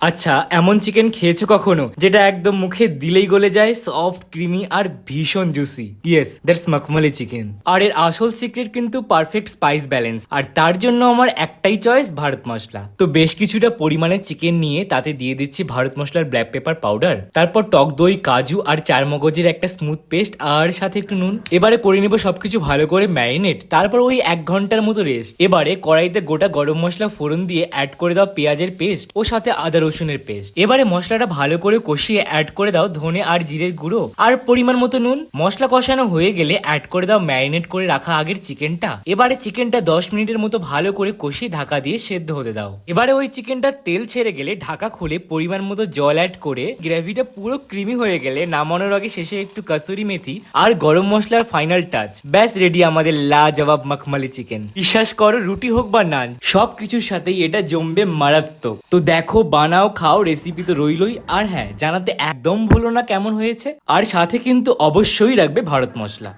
আচ্ছা, এমন চিকেন খেয়েছো কখনো যেটা একদম মুখে দিলেই গলে যায়, সফট ক্রিমি আর ভীষণ জুসি? ইয়েস, দ্যাটস মখমলি চিকেন। আর এর আসল সিক্রেট কিন্তু পারফেক্ট স্পাইস ব্যালেন্স, আর তার জন্য আমার একটাই চয়েস, ভারত মশলা। তো বেশ কিছুটা পরিমাণে চিকেন নিয়ে তাতে দিয়ে দিচ্ছি ভারত মশলার ব্ল্যাক পেপার পাউডার, তারপর টক দই, কাজু আর চার মগজের একটা স্মুথ পেস্ট, আর সাথে একটু নুন। এবারে করে নেবো সবকিছু ভালো করে ম্যারিনেট, তারপর ওই 1 ঘন্টার মতো রেস্ট। এবারে কড়াইতে গোটা গরম মশলা ফোড়ন দিয়ে অ্যাড করে দাও পেঁয়াজের পেস্ট ও সাথে আদা রসুনের পেস্ট। এবারে মশলাটা ভালো করে কষিয়ে অ্যাড করে দাও ধনে আর জিরের গুঁড়ো আর পরিমাণ মতো নুন। মশলা কষানো হয়ে গেলে অ্যাড করে দাও ম্যারিনেট করে রাখা আগের চিকেনটা। এবারে চিকেনটা 10 মিনিটের মতো ভালো করে কষিয়ে ঢাকা দিয়ে সেদ্ধ হতে দাও। এবারে ওই চিকেনটা তেল ছেড়ে গেলে ঢাকা খুলে পরিমাণ মতো জল অ্যাড করে গ্রেভিটা পুরো ক্রিমি হয়ে গেলে নামানোর আগে শেষে একটু কাসুরি মেথি আর গরম মশলার ফাইনাল টাচ। ব্যাস রেডি আমাদের লাজবাব মখমলি চিকেন। বিশ্বাস করো, রুটি হোক বা নান, সবকিছুর সাথেই এটা জমবে মারাত্মক। তো দেখো, বানাও, খাও, রেসিপি তো রইলই। আর হ্যাঁ, জানাতে একদম ভুলো না কেমন হয়েছে, আর সাথে কিন্তু অবশ্যই রাখবে ভারত মশলা।